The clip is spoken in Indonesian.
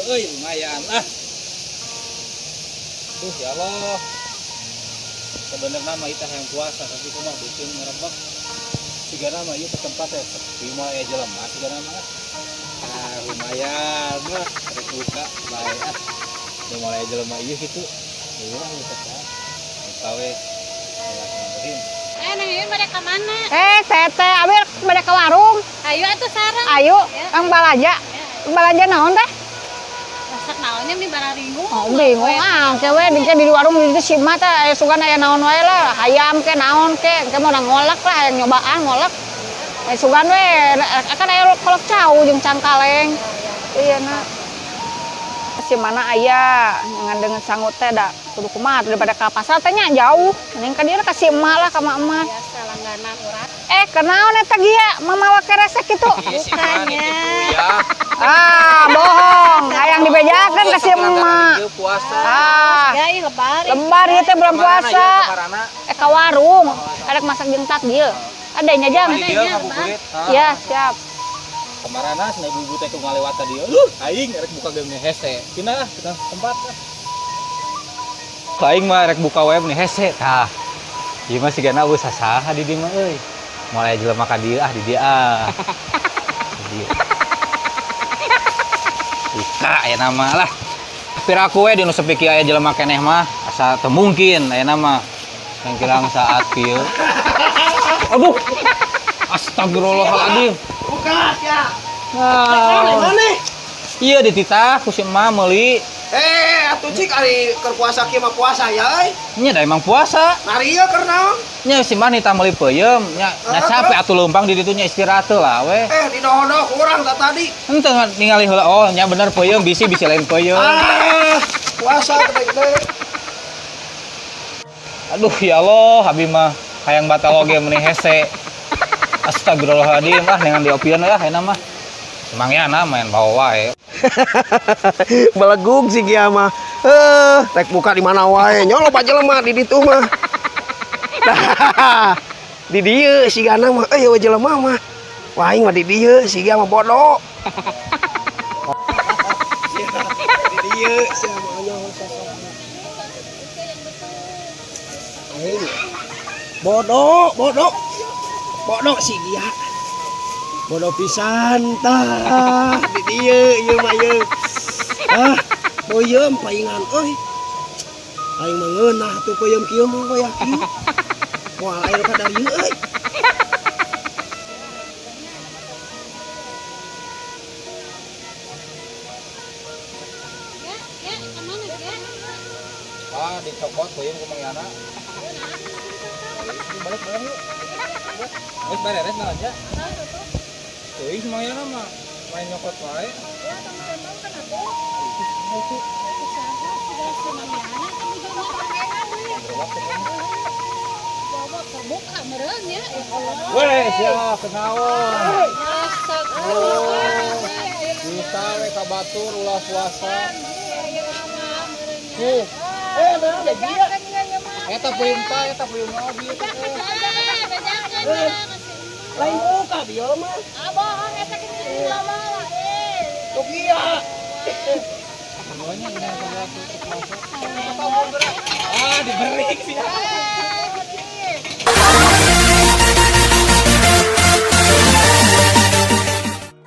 lumayan lah. Duh ya Allah. Sebenarnya mah kita yang puasa tapi cuma bikin ngerebek. Tiga nama ieu ke tempat ya sepi mah ya jelema tiga nama. Lumayan mah rek buka bae ah. Udah mulai jelema ieu kitu. Ieu mah kita teh. Kawe nambahin. Neng Yun mereka mana? Tete, abi mereka warung. Ayo atuh sareng. Ayo, ang balaja. Balaja naon teh? Masak naonnya mi barang ringu. Oh, bingung ah, cewek di warung di si mah teh aya sugan aya naon wae lah, hayam ke naon ke mau ngolek lah, yang nyobaan ngolek. Sugan we, akan aya kolak cau jeung cangkaleng. Iya na. Si mana aya ngandeungeun sangut teh da kudu kumaha daripada ka pasar teh nya jauh. Mending ka dieu ka si emak lah ka emak. Biasa langganan urang. Kenaon eta Gia? Mamawa keresek kitu. Bukannya. Bohong. Hayang dibejakeun ka si emak. Gai lebar. Lembar ieu teh bulan puasa. Ka warung. Arek masak jeung takjil. Ada nya jam. Ya, siap. Kemarana cenah ibu-ibu teh ku ngalewat tadi. Aing rek buka game nih hese. Pina kita tempat. Aing mah rek buka web nih hese. Tah. Ieu mah sigana eueuh sasaha di dieu mah euy. Mulai jelema ka dieu di dieu ah. Buka aya nama lah. Piraku we di nu sepi kieu aya jelema keneh mah asa teu mungkin aya nama. Yang kilang saat kieu. Aduh. Astagfirullahaladzim. Buka ya. Iya dititah ku si emak meuli. Atuh cik ari keur puasa kieu mah puasa ya euy. Nya da emang puasa. Nari ieu keur naon? Nya si mah nita meuli peuyeum nya capek atuh leumpang di ditu nya istirahat lah we. Di doho-doho kurang tak tadi. Henteu ningali heula oh nya bener peuyeum bisi lain peuyeum. Puasa gede-gede. Aduh ya Allah abi mah hayang batal oge meuni hese. Astagfirullahaladzim dengan diopieun ya enak mah. Emangnya main bawa wae. Belegug sih Gia mah. Rek buka di mana wae. Nyolop aja lemah di ditu mah. Di dieu si Gana mah we jelema mah. Wah aing mah di dieu si Gia mah bodoh. Di dieu sia mah nyolop sosok. Bodoh si Gia. Bodoh pisan tah di dieu ieu mah ieu. Peuyeum paingan euy. Aing mah ngeunah tuh peuyeum kieu mah we yakin. Moal air ka dari euy. Ya, kemana ya? Dicopot peuyeum ku Mang Yana. Balik yuk. Wes beres na aja. Teuing Mang Yana mah main nyokot wae. Terbuka meureun ya. Wes ya kenaon. Astagfirullah. Kita we ka batur ulah puasa. Eta peuyeum abi teh. Lain muka dia mah. Abah eta kieu lama lah. Tuh Gia. Semuanya ini yang saya tutup masuk. Diberi sih.